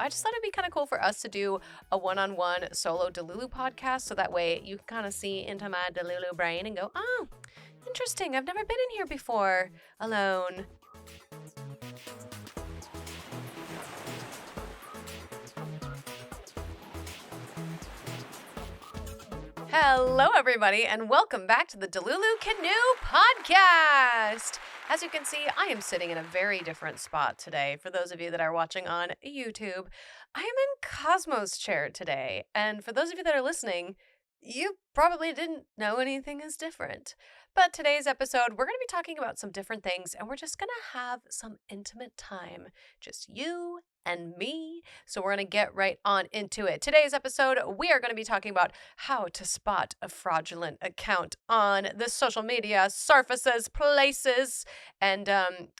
I just thought it'd be kind of cool for us to do a one-on-one solo Delulu podcast. So that way you can kind of see into my Delulu brain and go, oh, interesting. I've never been in here before alone. Hello, everybody, and welcome back to the Delulu Canoe podcast. As you can see, I am sitting in a very different spot today. For those of you that are watching on YouTube, I am in Cosmo's chair today. And for those of you that are listening, you probably didn't know anything is different. But today's episode, we're going to be talking about some different things, and we're just going to have some intimate time. Just you and me. So we're going to get right on into it. Today's episode, we are going to be talking about how to spot a fraudulent account on the social media surfaces, places, and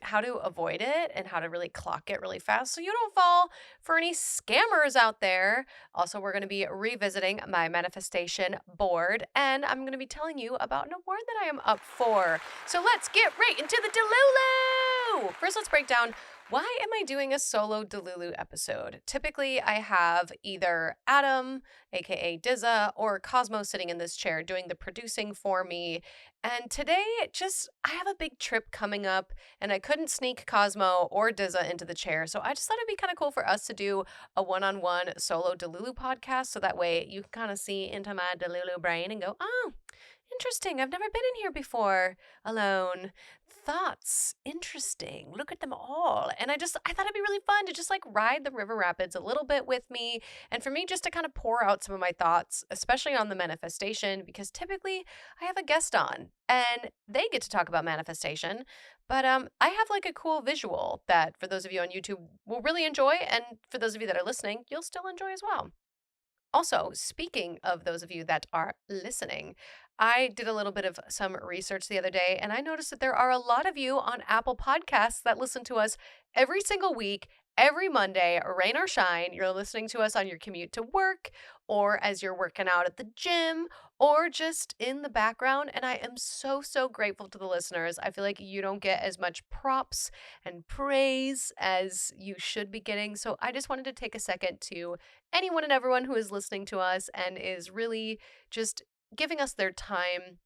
how to avoid it and how to really clock it really fast so you don't fall for any scammers out there. Also, we're going to be revisiting my manifestation board, and I'm going to be telling you about an award that I am up for. So let's get right into the Delulu! First, let's break down why am I doing a solo Delulu episode? Typically, I have either Adam, aka Dizza, or Cosmo sitting in this chair doing the producing for me. And today, I have a big trip coming up, and I couldn't sneak Cosmo or Dizza into the chair. So I just thought it'd be kind of cool for us to do a one-on-one solo Delulu podcast. So that way you can kind of see into my Delulu brain and go, oh, interesting. I've never been in here before alone. Thoughts. Interesting. Look at them all. And I thought it'd be really fun to just like ride the river rapids a little bit with me. And for me, just to kind of pour out some of my thoughts, especially on the manifestation, because typically I have a guest on and they get to talk about manifestation. But I have like a cool visual that for those of you on YouTube will really enjoy. And for those of you that are listening, you'll still enjoy as well. Also, speaking of those of you that are listening, I did a little bit of some research the other day, and I noticed that there are a lot of you on Apple Podcasts that listen to us every single week, every Monday, rain or shine. You're listening to us on your commute to work, or as you're working out at the gym, or just in the background. And I am so, so grateful to the listeners. I feel like you don't get as much props and praise as you should be getting. So I just wanted to take a second to anyone and everyone who is listening to us and is really just giving us their time,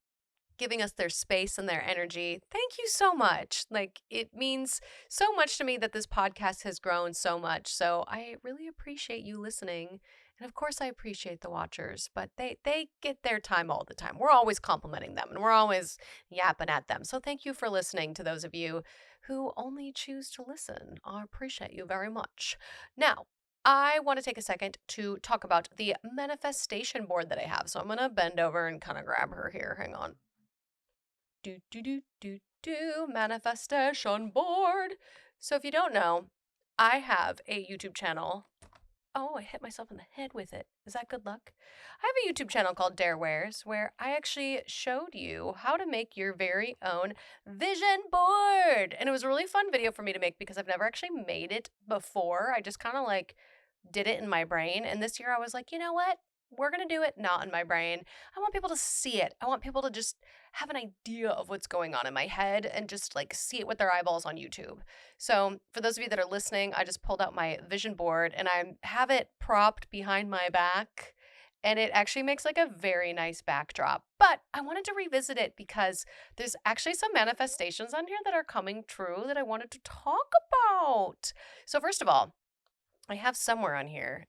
giving us their space and their energy. Thank you so much. Like, it means so much to me that this podcast has grown so much. So I really appreciate you listening. And of course, I appreciate the watchers, but they get their time all the time. We're always complimenting them and we're always yapping at them. So thank you for listening to those of you who only choose to listen. I appreciate you very much. Now, I want to take a second to talk about the manifestation board that I have. So I'm going to bend over and kind of grab her here. Hang on. Manifestation board. So if you don't know, I have a YouTube channel. Oh, I hit myself in the head with it. Is that good luck? I have a YouTube channel called Darewares where I actually showed you how to make your very own vision board. And it was a really fun video for me to make because I've never actually made it before. I just kind of like did it in my brain. And this year I was like, you know what? We're going to do it not in my brain. I want people to see it. I want people to just have an idea of what's going on in my head and just like see it with their eyeballs on YouTube. So for those of you that are listening, I just pulled out my vision board and I have it propped behind my back. And it actually makes like a very nice backdrop. But I wanted to revisit it because there's actually some manifestations on here that are coming true that I wanted to talk about. So first of all, I have somewhere on here.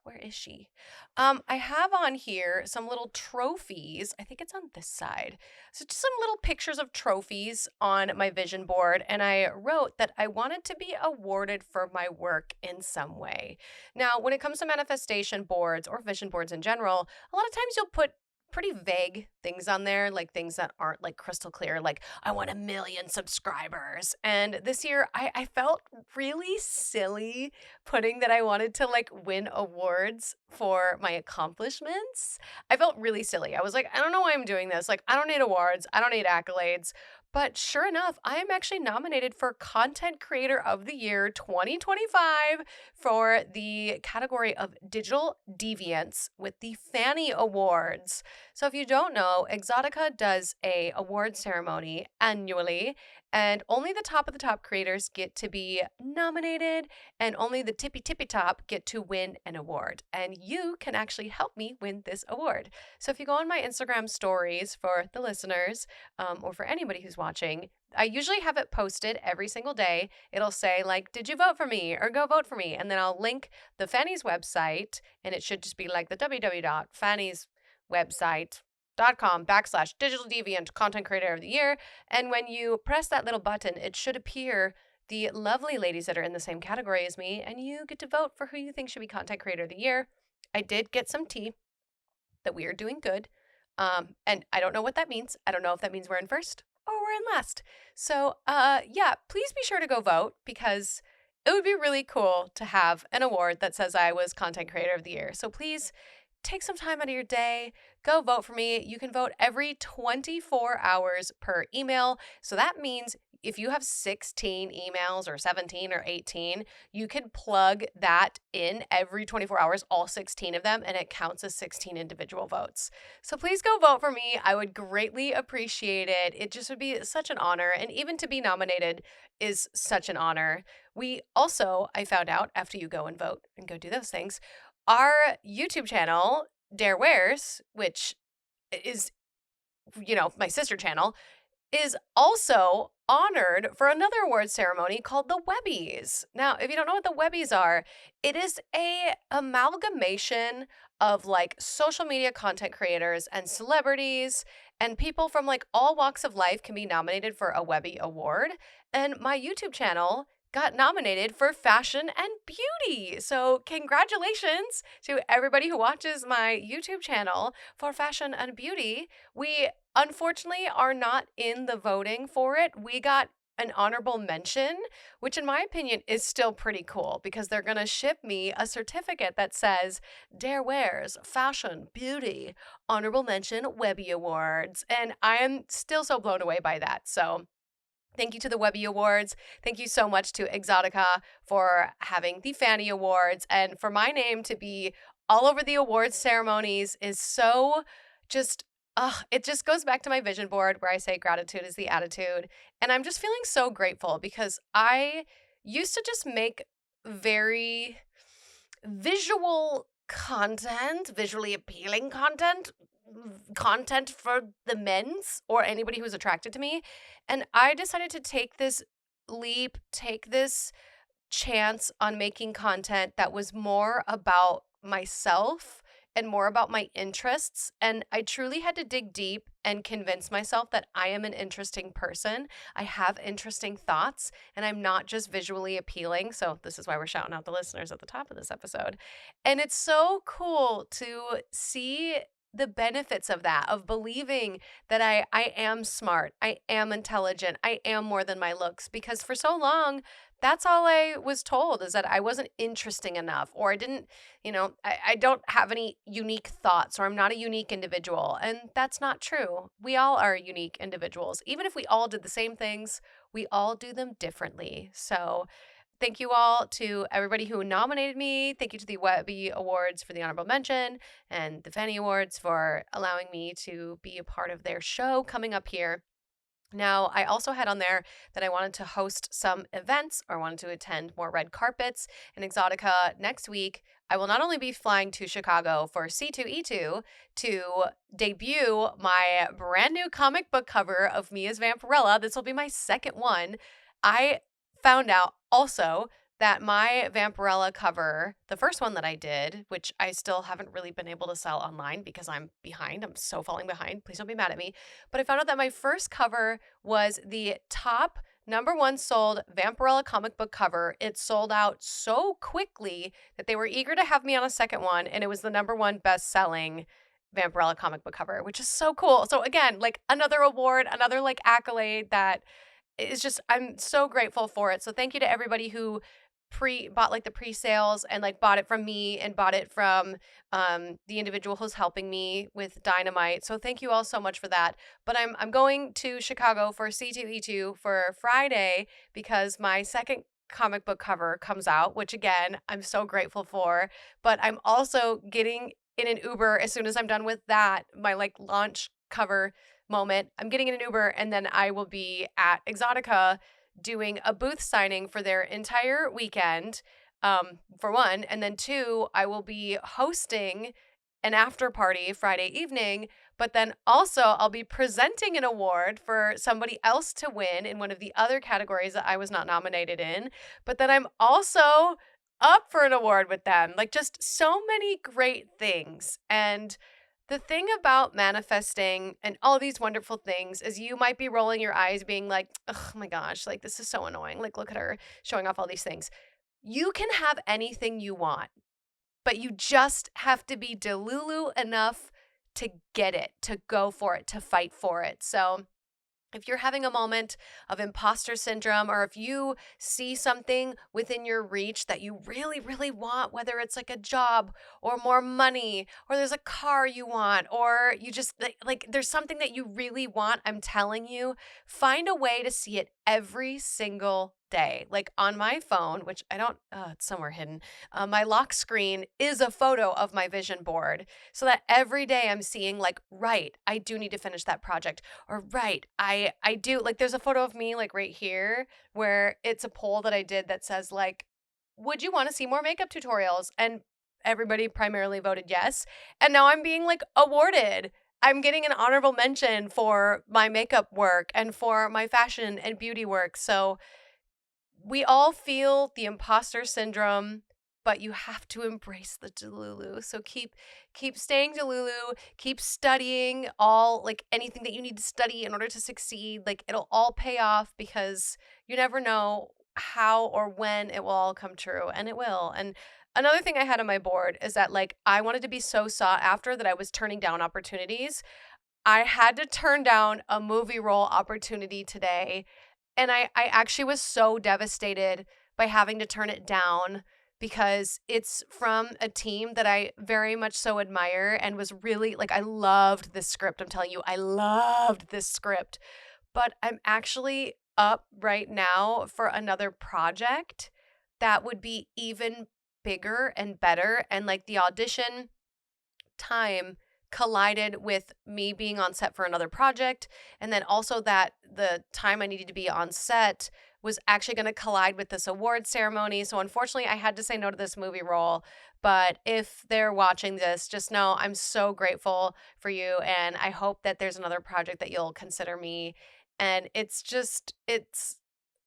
Where is she? I have on here some little trophies. I think it's on this side. So just some little pictures of trophies on my vision board. And I wrote that I wanted to be awarded for my work in some way. Now, when it comes to manifestation boards or vision boards in general, a lot of times you'll put pretty vague things on there, like things that aren't like crystal clear, like I want 1 million subscribers. And this year I felt really silly putting that I wanted to like win awards for my accomplishments. I felt really silly. I was like, I don't know why I'm doing this. Like, I don't need awards. I don't need accolades. But sure enough, I am actually nominated for Content Creator of the Year 2025 for the category of Digital Deviance with the Fanny Awards. So if you don't know, Exotica does a award ceremony annually, And only the top of the top creators get to be nominated, and only the tippy top get to win an award. And you can actually help me win this award. So if you go on my Instagram stories for the listeners, or for anybody who's watching, I usually have it posted every single day. It'll say, like, did you vote for me or go vote for me? And then I'll link the Fanny's website, and it should just be like the www.fanny'swebsite.com/digital deviant content creator of the year. And when you press that little button, it should appear the lovely ladies that are in the same category as me, and you get to vote for who you think should be content creator of the year. I did get some tea that we are doing good. And I don't know what that means. I don't know if that means we're in first or we're in last. So, yeah, please be sure to go vote, because it would be really cool to have an award that says I was content creator of the year. So please take some time out of your day, go vote for me. You can vote every 24 hours per email. So that means if you have 16 emails or 17 or 18, you can plug that in every 24 hours, all 16 of them, and it counts as 16 individual votes. So please go vote for me. I would greatly appreciate it. It just would be such an honor. And even to be nominated is such an honor. We also, I found out after you go and vote and go do those things, our YouTube channel, Dare Wears, which is, my sister channel, is also honored for another award ceremony called the Webbies. Now, if you don't know what the Webbies are, it is a amalgamation of like social media content creators and celebrities, and people from like all walks of life can be nominated for a Webby award. And my YouTube channel got nominated for fashion and beauty. So congratulations to everybody who watches my YouTube channel for fashion and beauty. We unfortunately are not in the voting for it. We got an honorable mention, which in my opinion is still pretty cool, because they're going to ship me a certificate that says Dare Wears Fashion Beauty Honorable Mention Webby Awards. And I am still so blown away by that. So thank you to the Webby Awards. Thank you so much to Exotica for having the Fanny Awards. And for my name to be all over the awards ceremonies is so just, it just goes back to my vision board where I say gratitude is the attitude. And I'm just feeling so grateful, because I used to just make very visual content, visually appealing content for the men's or anybody who's attracted to me. And I decided to take this leap, take this chance on making content that was more about myself and more about my interests. And I truly had to dig deep and convince myself that I am an interesting person. I have interesting thoughts, and I'm not just visually appealing. So this is why we're shouting out the listeners at the top of this episode. And it's so cool to see the benefits of that, of believing that I am smart, I am intelligent, I am more than my looks, because for so long, that's all I was told, is that I wasn't interesting enough, or I didn't, I don't have any unique thoughts, or I'm not a unique individual. And that's not true. We all are unique individuals. Even if we all did the same things, we all do them differently. So thank you all to everybody who nominated me. Thank you to the Webby Awards for the honorable mention, and the Fanny Awards for allowing me to be a part of their show coming up here. Now, I also had on there that I wanted to host some events, or wanted to attend more red carpets in Exotica next week. I will not only be flying to Chicago for C2E2 to debut my brand new comic book cover of me as Vampirella. This will be my second one. I found out also that my Vampirella cover, the first one that I did, which I still haven't really been able to sell online because I'm behind. I'm so falling behind. Please don't be mad at me. But I found out that my first cover was the top #1 sold Vampirella comic book cover. It sold out so quickly that they were eager to have me on a second one, and it was the #1 best-selling Vampirella comic book cover, which is so cool. So again, like another award, another like accolade that is just, I'm so grateful for it. So thank you to everybody who bought like the pre-sales and like bought it from me and bought it from the individual who's helping me with Dynamite. So thank you all so much for that. But I'm going to Chicago for C2E2 for Friday, because my second comic book cover comes out, which again, I'm so grateful for. But I'm also getting in an Uber as soon as I'm done with that, my like launch cover moment, I'm getting in an Uber, and then I will be at Exotica doing a booth signing for their entire weekend, for one. And then two, I will be hosting an after party Friday evening, but then also I'll be presenting an award for somebody else to win in one of the other categories that I was not nominated in. But then I'm also up for an award with them. Like, just so many great things. And the thing about manifesting and all these wonderful things is you might be rolling your eyes being like, oh my gosh, like this is so annoying. Like, look at her showing off all these things. You can have anything you want, but you just have to be Delulu enough to get it, to go for it, to fight for it. So if you're having a moment of imposter syndrome, or if you see something within your reach that you really, really want, whether it's like a job or more money, or there's a car you want, or you just like there's something that you really want, I'm telling you, find a way to see it every single day. Like on my phone, which I don't, it's somewhere hidden. My lock screen is a photo of my vision board, so that every day I'm seeing like, right, I do need to finish that project, or right, I do, like there's a photo of me like right here where it's a poll that I did that says like, would you want to see more makeup tutorials? And everybody primarily voted yes. And now I'm being like awarded. I'm getting an honorable mention for my makeup work and for my fashion and beauty work. So we all feel the imposter syndrome, but you have to embrace the Delulu. So keep staying Delulu, keep studying all like anything that you need to study in order to succeed. Like it'll all pay off, because you never know how or when it will all come true, and it will. And another thing I had on my board is that like I wanted to be so sought after that I was turning down opportunities. I had to turn down a movie role opportunity today, and I actually was so devastated by having to turn it down, because it's from a team that I very much so admire and was really like, I loved this script. I'm telling you, I loved this script. But I'm actually up right now for another project that would be even bigger and better. And like the audition time collided with me being on set for another project, and then also that the time I needed to be on set was actually going to collide with this award ceremony. So unfortunately I had to say no to this movie role. But if they're watching this, just know I'm so grateful for you, and I hope that there's another project that you'll consider me. And it's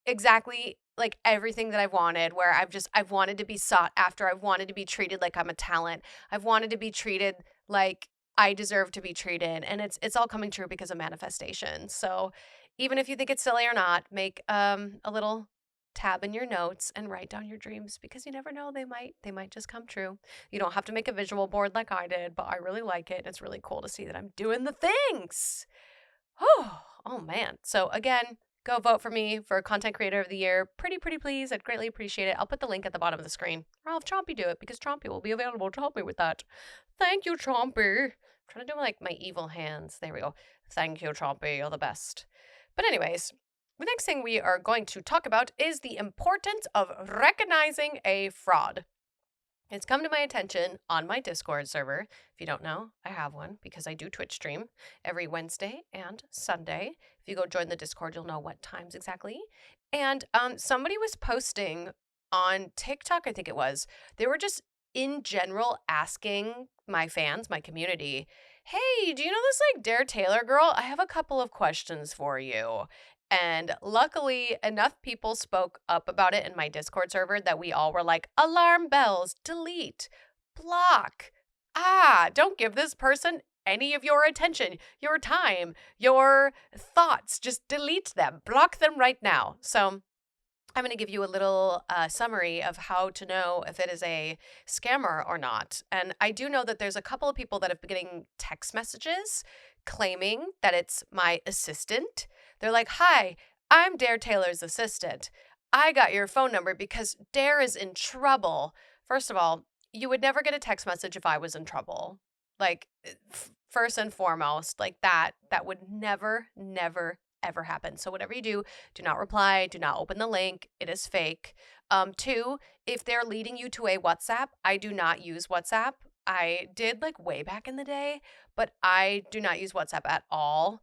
exactly like everything that I've wanted, where I've wanted to be sought after. I've wanted to be treated like I'm a talent. I've wanted to be treated like I deserve to be treated. And it's all coming true because of manifestation. So even if you think it's silly or not, make a little tab in your notes and write down your dreams, because you never know, they might just come true. You don't have to make a visual board like I did, but I really like it. It's really cool to see that I'm doing the things. Oh man. So again, go vote for me for Content Creator of the Year. Pretty please. I'd greatly appreciate it. I'll put the link at the bottom of the screen. Or I'll have Chompy do it, because Chompy will be available to help me with that. Thank you, Chompy. I'm trying to do like my evil hands. There we go. Thank you, Chompy. You're the best. But anyways, the next thing we are going to talk about is the importance of recognizing a fraud. It's come to my attention on my Discord server. If you don't know, I have one because I do Twitch stream every Wednesday and Sunday. If you go join the Discord, you'll know what times exactly. And somebody was posting on TikTok, I think it was. They were just in general asking my fans, my community, hey, do you know this like Dare Taylor girl? I have a couple of questions for you. And luckily, enough people spoke up about it in my Discord server that we all were like, alarm bells, delete, block. Don't give this person any of your attention, your time, your thoughts. Just delete them, block them right now. So I'm going to give you a little summary of how to know if it is a scammer or not. And I do know that there's a couple of people that have been getting text messages claiming that it's my assistant. They're like, hi, I'm Dare Taylor's assistant. I got your phone number because Dare is in trouble. First of all, you would never get a text message if I was in trouble. Like, first and foremost, like that would never, ever happen. So whatever you do not reply, do not open the link. It is fake. Two, if they're leading you to a WhatsApp, I do not use WhatsApp. I did like way back in the day, but I do not use WhatsApp at all.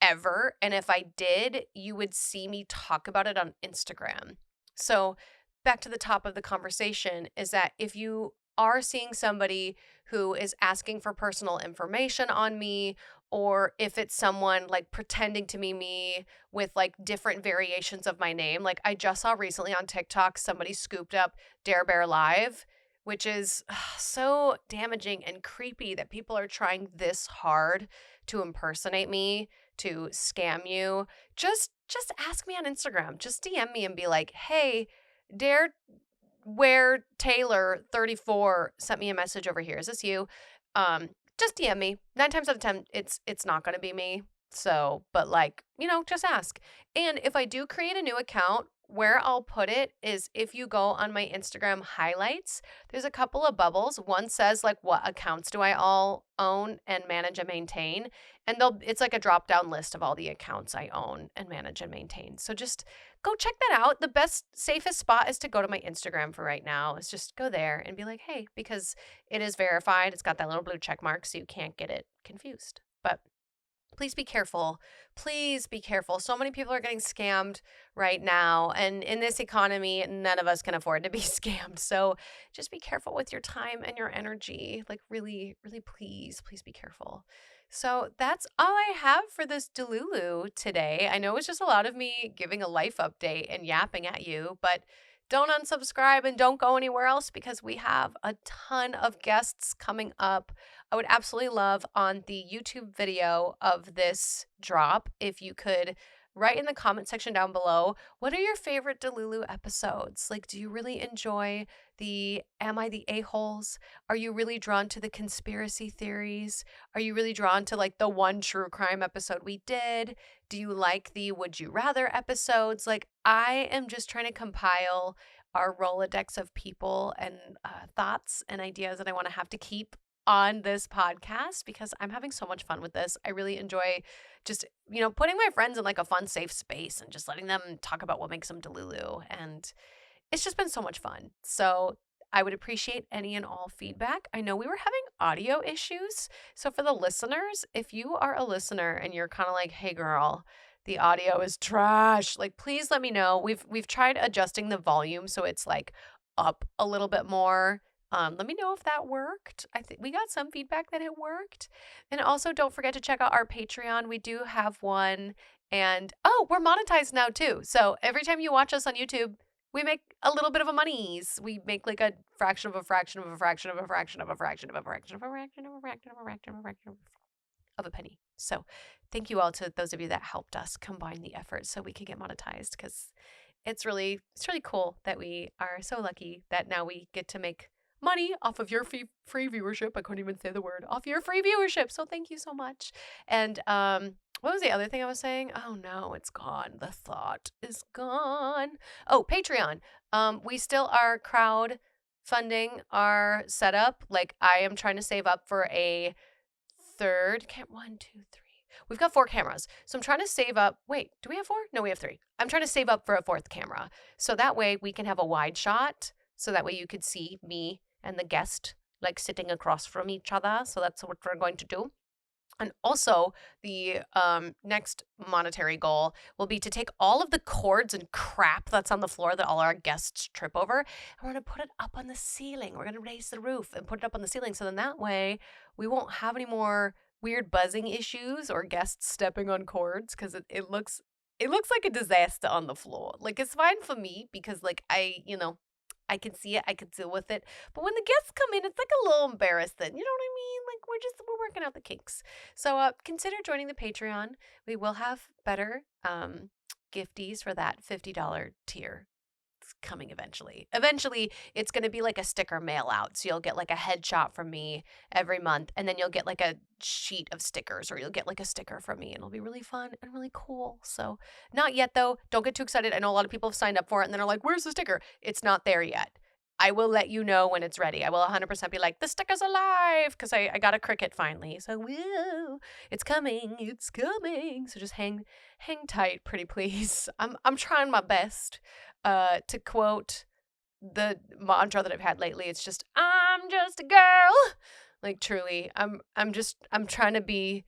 ever. And if I did, you would see me talk about it on Instagram. So back to the top of the conversation is that if you are seeing somebody who is asking for personal information on me, or if it's someone like pretending to be me with like different variations of my name, like I just saw recently on TikTok, somebody scooped up Dare Bear Live, which is so damaging and creepy that people are trying this hard to impersonate me, to scam you. Just ask me on Instagram. Just DM me and be like, "Hey, Dare where Taylor 34 sent me a message over here. Is this you?" Just DM me. 9 times out of 10, it's not gonna be me. So, but like, just ask. And if I do create a new account, where I'll put it is if you go on my Instagram highlights, there's a couple of bubbles. One says like what accounts do I all own and manage and maintain. And it's like a drop down list of all the accounts I own and manage and maintain. So just go check that out. The best, safest spot is to go to my Instagram for right now. Is just go there and be like, hey, because it is verified. It's got that little blue check mark so you can't get it confused. But please be careful. Please be careful. So many people are getting scammed right now. And in this economy, none of us can afford to be scammed. So just be careful with your time and your energy. Like, really, really, please be careful. So that's all I have for this Delulu today. I know it's just a lot of me giving a life update and yapping at you, but don't unsubscribe and don't go anywhere else because we have a ton of guests coming up. I would absolutely love on the YouTube video of this drop if you could write in the comment section down below, what are your favorite Delulu episodes? Like, do you really enjoy the Am I the A-holes? Are you really drawn to the conspiracy theories? Are you really drawn to like the one true crime episode we did? Do you like the Would You Rather episodes? Like, I am just trying to compile our Rolodex of people and thoughts and ideas that I want to have to keep on this podcast because I'm having so much fun with this. I really enjoy just, putting my friends in like a fun, safe space and just letting them talk about what makes them Delulu. And it's just been so much fun. So I would appreciate any and all feedback. I know we were having audio issues. So for the listeners, if you are a listener and you're kind of like, hey girl, the audio is trash, like please let me know. We've tried adjusting the volume so it's like up a little bit more. Let me know if that worked. I think we got some feedback that it worked. And also don't forget to check out our Patreon. We do have one. And we're monetized now too. So every time you watch us on YouTube, we make a little bit of a monies. We make like a fraction of a fraction of a fraction of a fraction of a fraction of a fraction of a fraction of a fraction of a fraction of a fraction of a penny. So thank you all to those of you that helped us combine the efforts so we can get monetized because it's really cool that we are so lucky that now we get to make money off of your free viewership. I couldn't even say the word. Off your free viewership. So thank you so much. And what was the other thing I was saying? Oh no, it's gone. The thought is gone. Oh, Patreon. We still are crowd funding our setup. Like I am trying to save up for a third one, two, three. We've got 4 cameras. So I'm trying to save up. Wait, do we have 4? No, we have 3. I'm trying to save up for a 4th camera. So that way we can have a wide shot. So that way you could see me and the guest like sitting across from each other. So that's what we're going to do. And also the next monetary goal will be to take all of the cords and crap that's on the floor that all our guests trip over, and we're going to put it up on the ceiling. We're going to raise the roof and put it up on the ceiling. So then that way we won't have any more weird buzzing issues or guests stepping on cords because it looks like a disaster on the floor. Like it's fine for me because like I can see it, I can deal with it. But when the guests come in, it's like a little embarrassing. You know what I mean? Like we're working out the kinks. So consider joining the Patreon. We will have better gifties for that $50 tier. It's coming eventually. Eventually, it's going to be like a sticker mail out. So you'll get like a headshot from me every month. And then you'll get like a sheet of stickers or you'll get like a sticker from me. And it'll be really fun and really cool. So not yet, though. Don't get too excited. I know a lot of people have signed up for it and then are like, where's the sticker? It's not there yet. I will let you know when it's ready. I will 100% be like, the sticker's alive because I got a cricket finally. So, woo, it's coming. It's coming. So just hang tight, pretty please. I'm trying my best. To quote the mantra that I've had lately, it's just, I'm just a girl. Like truly, I'm trying to be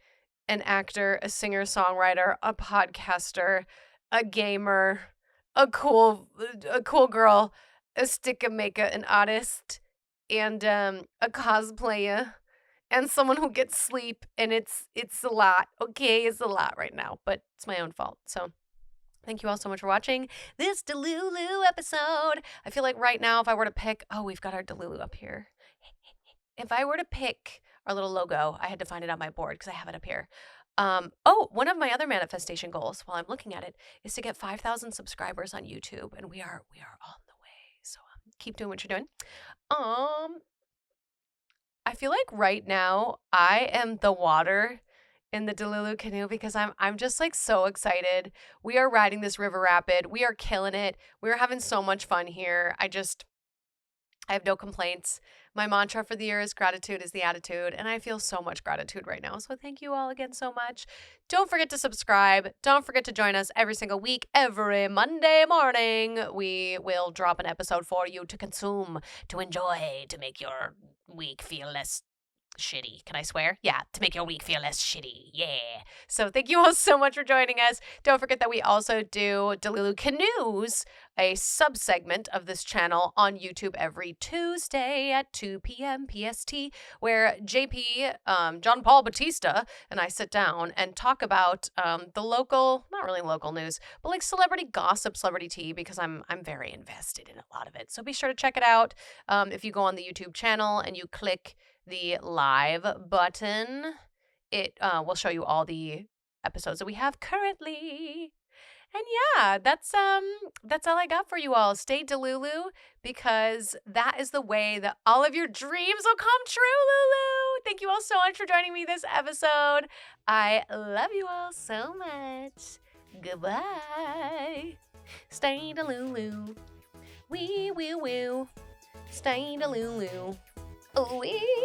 an actor, a singer-songwriter, a podcaster, a gamer, a cool girl, a stick-a-maker, an artist, and a cosplayer, and someone who gets sleep, and it's a lot. Okay, it's a lot right now, but it's my own fault. So thank you all so much for watching this Delulu episode. I feel like right now, if I were to pick, oh, we've got our Delulu up here. If I were to pick our little logo, I had to find it on my board because I have it up here. One of my other manifestation goals while I'm looking at it is to get 5,000 subscribers on YouTube, and we are on the way. So keep doing what you're doing. I feel like right now I am the water in the Delulu canoe because I'm just like so excited. We are riding this river rapid. We are killing it. We are having so much fun here. I have no complaints. My mantra for the year is gratitude is the attitude, and I feel so much gratitude right now. So thank you all again so much. Don't forget to subscribe. Don't forget to join us every single week. Every Monday morning, we will drop an episode for you to consume, to enjoy, to make your week feel less shitty. Can I swear? Yeah, to make your week feel less shitty. Yeah. So thank you all so much for joining us. Don't forget that we also do Delulu Canoes, a subsegment of this channel on YouTube every Tuesday at 2 p.m. PST, where JP, John Paul Batista, and I sit down and talk about the local, not really local news, but like celebrity gossip, celebrity tea, because I'm very invested in a lot of it. So be sure to check it out. If you go on the YouTube channel and you click the live button, it will show you all the episodes that we have currently. And yeah, that's all I got for you all. Stay Delulu, because that is the way that all of your dreams will come true, Lulu. Thank you all so much for joining me this episode. I love you all so much. Goodbye. Stay Delulu. We will. Stay Delulu. Wee.